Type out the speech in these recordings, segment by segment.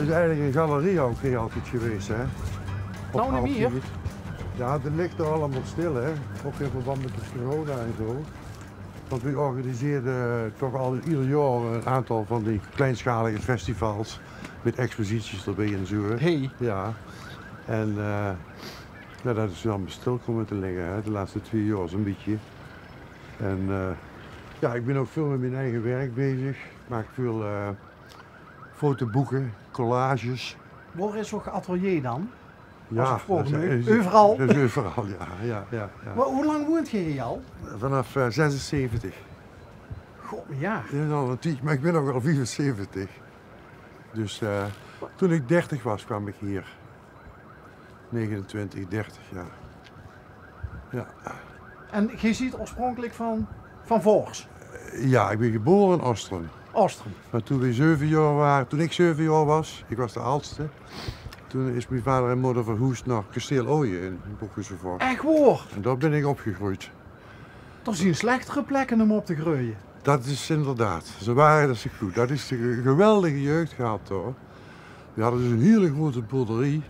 is eigenlijk een galerie ook hier altijd geweest, hè? Nou, niet meer. Ja, dat ligt er allemaal stil, hè? Ook in verband met de corona en zo. Want we organiseerden toch al ieder jaar een aantal van die kleinschalige festivals met exposities erbij en zo. Hey. Ja. En ja, dat is dan stil komen te liggen, hè? De laatste 2 jaar zo'n beetje. En ja, ik ben ook veel met mijn eigen werk bezig. Ik maak veel fotoboeken, collages. Waar is zo'n atelier dan? Ja, overal? Dat is overal, ja. Maar hoe lang woont je hier al? Vanaf 76. God, ja. Maar ik ben nog wel 74. Dus toen ik 30 was, kwam ik hier. 29, 30, ja. En je ziet oorspronkelijk van Voors? Ja, ik ben geboren in Osteren. Osteren. Maar toen ik 7 jaar was, ik was de oudste. Toen is mijn vader en moeder verhuisd naar Kasteel Ooyen in Boekhuizenvoort. Echt waar? En daar ben ik opgegroeid. Er zijn slechtere plekken om op te groeien. Dat is inderdaad. Ze waren dat is goed. Dat is een geweldige jeugd gehad hoor. We hadden dus een hele grote boerderie.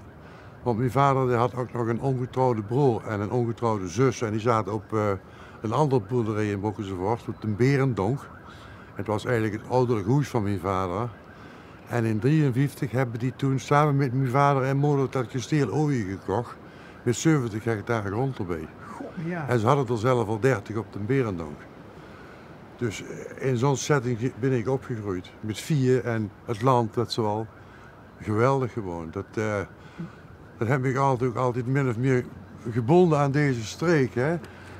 Want mijn vader die had ook nog een ongetrouwde broer en een ongetrouwde zus. En die zaten op een andere boerderij in Boekhuizenvoort, op de Berendonk. Het was eigenlijk het ouderlijk huis van mijn vader. En in 1953 hebben die toen samen met mijn vader en moeder dat kasteel Ooyen gekocht. Met 70 hectare grond erbij. God, ja. En ze hadden er zelf al 30 op de Berendonk. Dus in zo'n setting ben ik opgegroeid. Met 4 en het land, dat zo al. Geweldig gewoon. Dat heb ik altijd min of meer gebonden aan deze streek. Hè?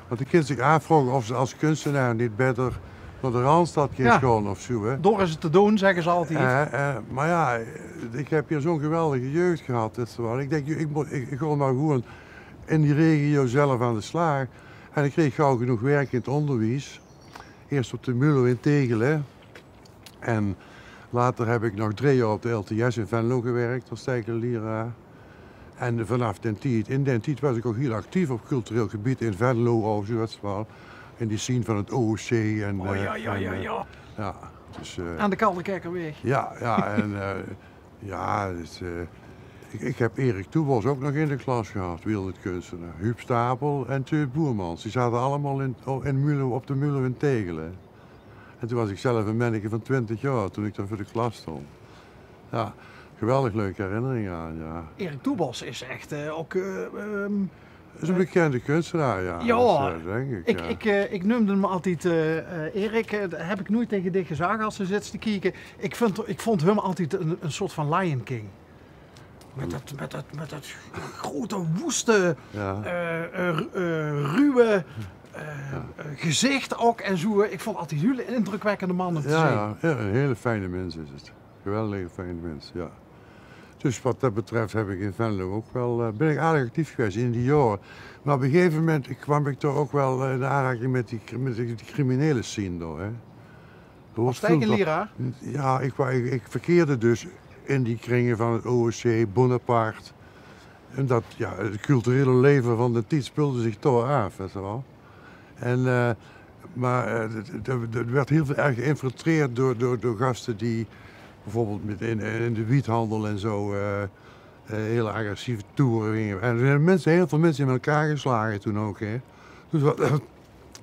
Want de kinderen zich afvragen of ze als kunstenaar niet beter naar de Randstad gaan of zo. Hè? Door is het te doen, zeggen ze altijd. Maar ja, ik heb hier zo'n geweldige jeugd gehad. Ik denk, ik ga maar gewoon in die regio zelf aan de slag. En ik kreeg gauw genoeg werk in het onderwijs. Eerst op de Mulo in Tegelen. En later heb ik nog 3 jaar op de LTS in Venlo gewerkt als tekenleraar. En vanaf in den tijd was ik ook heel actief op cultureel gebied in Venlo, in die scene van het OOC. En, ja. Dus, aan de Kaldenkerkerweg. Ik heb Erik Toebos ook nog in de klas gehad, wereldkunstenaar. Huub Stapel en Teut Boermans. Die zaten allemaal op de Mulo in Tegelen. En toen was ik zelf een manneke van 20 jaar, toen ik daar voor de klas stond. Ja, geweldig leuke herinneringen aan, ja. Erik Toebos is echt ook... Dat is een bekende kunstenaar, ja. Ja, dat, denk ik. Ik noemde hem altijd Erik. Dat heb ik nooit tegen dit gezegd als ze zit te kijken. Ik vond hem altijd een soort van Lion King. Met dat grote, woeste, ruwe gezicht ook en zo. Ik vond altijd een hele indrukwekkende man om te zien. Ja, een hele fijne mens is het. Geweldige fijne mens, ja. Dus wat dat betreft heb ik in Venlo ook wel, ben ik aardig actief geweest in die jaren. Maar op een gegeven moment kwam ik toch ook wel in aanraking met die criminele scene door. Hè. Als tekenleraar? Ja, ik verkeerde dus in die kringen van het OOC, Bonaparte. En dat, ja, het culturele leven van de tijd speelde zich toch af, weet je wel. En, maar er werd heel veel erg geïnfiltreerd door gasten die bijvoorbeeld in de wiethandel en zo hele agressieve toeren gingen. En er zijn heel veel mensen in elkaar geslagen toen ook. Hè. Dus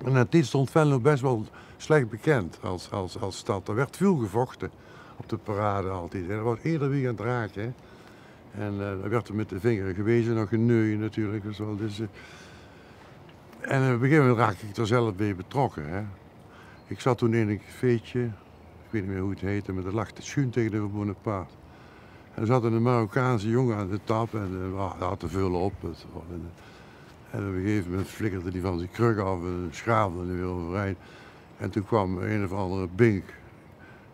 en dat tijd stond Venlo best wel slecht bekend als stad. Er werd veel gevochten op de parade altijd. Er was ieder weekend raak. Hè. En er werd er met de vinger gewezen, nog geneuien natuurlijk. En zo. Dus, en op een gegeven moment raakte ik er zelf bij betrokken. Hè. Ik zat toen in een cafeetje, ik weet niet meer hoe het heette, maar dat lag te schuin tegen de Bonaparte. En er zat een Marokkaanse jongen aan de tap en hij had te veel op. En op een gegeven moment flikkerde hij van zijn kruk af en schaafde hij weer overeind. En toen kwam een of andere Bink.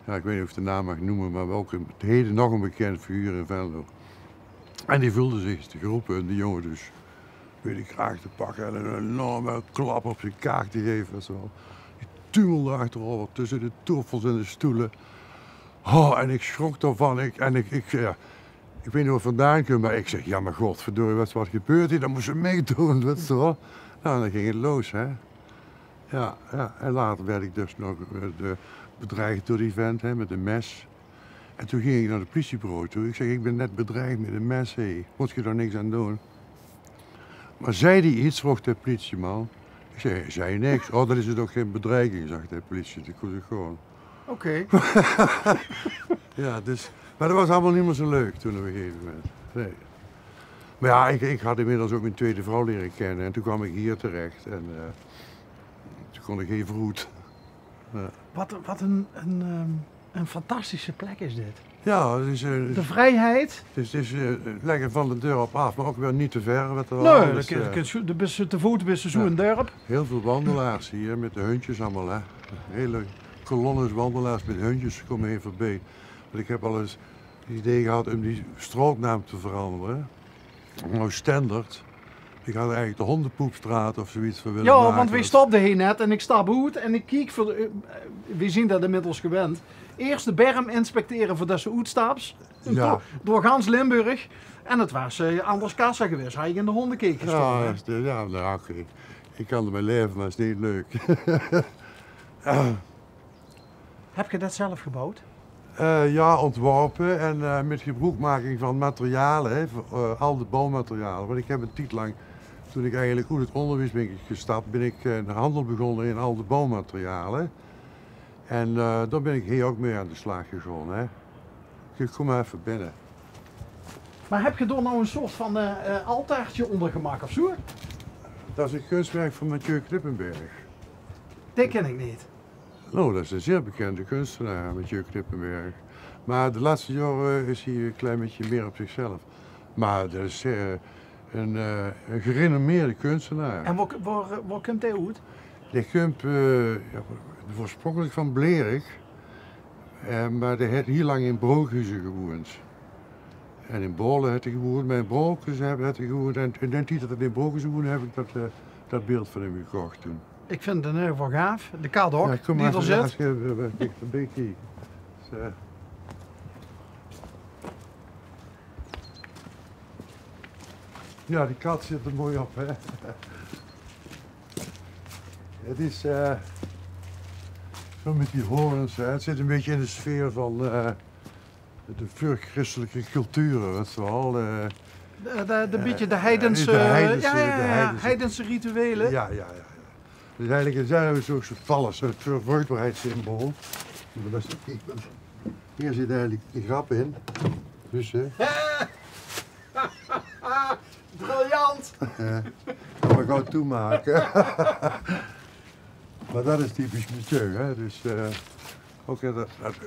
Ja, ik weet niet of ik de naam mag noemen, maar ook heden nog een bekend figuur in Venlo. En die voelde zich te geroepen en die jongen dus weer die kraag te pakken en een enorme klap op zijn kaak te geven. Zo. Die tumelde achterover tussen de toffels en de stoelen. Oh, en ik schrok ervan. Ik weet niet waar vandaan kwam, maar ik zeg, ja maar godverdorie, wat gebeurt hier? Dan moest ze meedoen, weet je wel. Nou, dan ging het los, hè. Ja, en later werd ik dus nog bedreigd door die vent, hè, met een mes. En toen ging ik naar het politiebureau toe. Ik zeg, ik ben net bedreigd met een mes, hé. Moet je daar niks aan doen? Maar zei die iets, vroeg de politieman. Ik zei, zei niks. Oh, dan is het ook geen bedreiging, zegt de politie. Dat kon ik gewoon. Oké. Ja, dus... Maar dat was allemaal niet meer zo leuk toen op een gegeven moment. Nee. Maar ja, ik had inmiddels ook mijn tweede vrouw leren kennen. En toen kwam ik hier terecht. En toen kon ik geen vroet. Ja. Wat een fantastische plek is dit. Ja, het is, De vrijheid. het is lekker van de deur op af, maar ook weer niet te ver. Wat er Nee, alles, de beste te voet best zo een dorp. heel veel wandelaars hier met de hondjes allemaal. Hè. Hele kolonnes wandelaars met hondjes komen hier voorbij. Want ik heb al eens het idee gehad om die strooknaam te veranderen. Nou, Stendert. Ik had eigenlijk de hondenpoepstraat of zoiets voor willen maken. Ja, want wij stopten hier net en ik stap uit en ik kijk voor we zien dat inmiddels gewend. Eerst de berm inspecteren voordat ze uitstapt. Ja. Door gans Limburg. En het was Anders Kassa geweest. Hij in de hondenkeek gestoken. Ja, nou, oké. Ik kan ermee leven, maar het is niet leuk. Heb je dat zelf gebouwd? Ja, ontworpen en met gebruikmaking van materialen, hè, al de bouwmaterialen. Want ik heb een tijd lang, toen ik eigenlijk uit het onderwijs ben gestapt, ben ik een handel begonnen in al de bouwmaterialen. En daar ben ik hier ook mee aan de slag gegaan. Hè. Kom maar even binnen. Maar heb je er nou een soort van altaartje onder gemaakt of zo? Dat is een kunstwerk van Mathieu Knippenberg. Dat ken ik niet. Nou, dat is een zeer bekende kunstenaar, Mathieu Knippenberg. Maar de laatste jaren is hij een klein beetje meer op zichzelf. Maar dat is een gerenommeerde kunstenaar. En waar komt hij uit? Die komt oorspronkelijk van Blerik, maar die heeft hier lang in Brookhuizen gewoond. En in Borle heeft hij gewoond, maar in Brookhuizen heeft hij gewoond. En in de tijd dat hij in Brookhuizen woonde, heb ik dat beeld van hem gekocht toen. Ik vind het in ieder geval gaaf. De kadok Ja, kom die maar er even, zit. als je dichterbij kijkt. Dus, ja, die kat zit er mooi op, hè. Het is zo met die horens, hè. Het zit een beetje in de sfeer van de voorchristelijke culturen, weet je wel. Beetje de heidense, heidense rituelen. Ja. Dus eigenlijk zijn we zo'n vallers, een soort vruchtbaarheidssymbool. Hier zit eigenlijk de grap in. Dus, Briljant! kan ik ook toemaken. Maar dat is typisch Mathieu, hè. Dus ook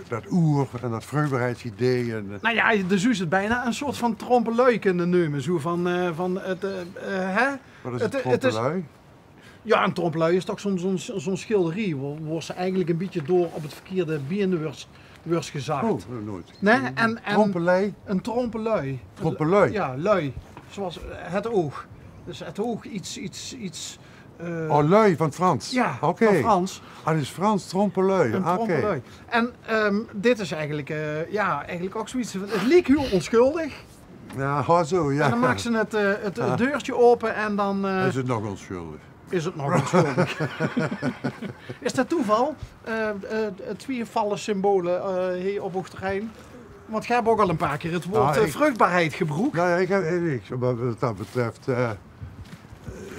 dat oer en dat vruchtbaarheidsidee. En, Nou ja, dus is het bijna een soort van trompeluik in de nemen. Zo van het, hè? wat is het het is- trompelui? Ja, een trompelui is toch zo'n schilderie. Waar ze eigenlijk een beetje door op het verkeerde been wordt gezakt. Oh, nooit. Nee, en Trompelei? een trompelui. Trompelui? Ja, lui. Zoals het oog. Dus het oog iets Oh, lui van Frans? ja, Oké. van Frans. Ah, dat is Frans, trompelui. Een Oké. trompelui. En dit is eigenlijk, eigenlijk ook zoiets. Het leek heel onschuldig. Ja, oh, zo, ja. En dan maken ze het deurtje open en dan Is het nog onschuldig? is het nog onschuldig. Is dat toeval? Twee vallen symbolen hier op Oogterrein. Want jij hebt ook al een paar keer het woord vruchtbaarheid gebruikt. Nou ja, wat dat betreft,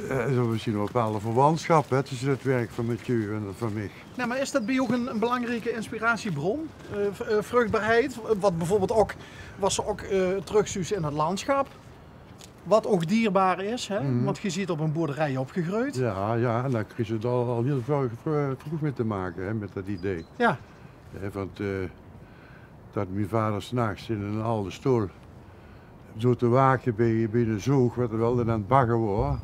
is er misschien een bepaalde verwantschap hè, tussen het werk van Mathieu en dat van mij. Nou, maar is dat bij jou ook een belangrijke inspiratiebron? Vruchtbaarheid, wat bijvoorbeeld ook, was ze ook terugzuus in het landschap. Wat ook dierbaar is, hè? Want je ziet op een boerderij opgegroeid. Ja, en daar kreeg ze al heel vroeg mee te maken, hè, met dat idee. Ja. Want dat mijn vader s'nachts in een oude stoel zo te waken bij de zoog, wat er wel aan het baggen was.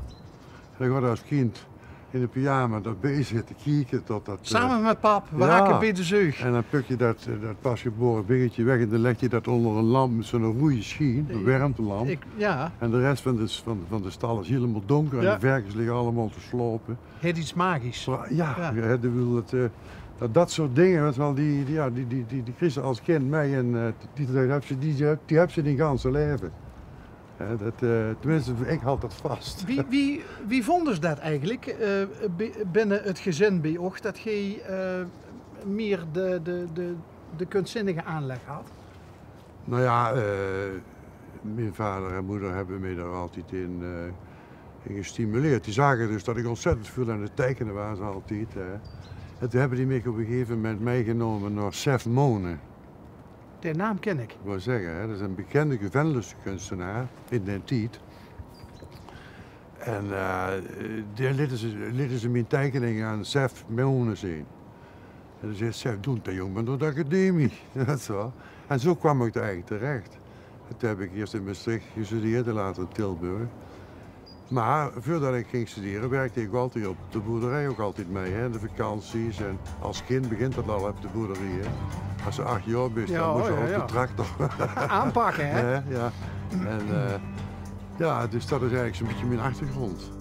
En dan gaat als kind in een pyjama daarbij zitten kijken tot dat... Samen met pap, waken ja. bij de zeug. En dan puk je dat pasgeboren biggetje weg en dan leg je dat onder een lamp met zo'n roeie schien, een warmtelamp. Ja, En de rest van de stal is helemaal donker en Ja. de varkens liggen allemaal te slopen. het iets magisch. Maar ja, Ja. dat soort dingen, weet je wel, die Christen als kind mij en die heb ze die ganse leven. Tenminste, ik houd dat vast. Wie vonden ze dat eigenlijk binnen het gezin bij Och, dat jij meer de kunstzinnige aanleg had? Nou ja, mijn vader en moeder hebben mij daar altijd in gestimuleerd. Die zagen dus dat ik ontzettend veel aan het tekenen was altijd. En toen hebben die mij op een gegeven moment meegenomen naar Sef Mone. De naam ken ik. Ik wil zeggen, dat is een bekende Venlose kunstenaar in den tijd. En daar lieten ze mijn tekeningen aan Sef Mone zien. En dan zei Sef, doe dat jongen door de academie. Dat zo. En zo kwam ik er eigenlijk terecht. Toen heb ik eerst in Maastricht gestudeerd en later in Tilburg. Maar voordat ik ging studeren werkte ik altijd op de boerderij ook altijd mee, hè, de vakanties. En als kind begint dat al op de boerderij. Hè. Als ze 8 jaar bent, dan moet je ook de tractor aanpakken, hè? ja. En ja, dus dat is eigenlijk zo'n beetje mijn achtergrond.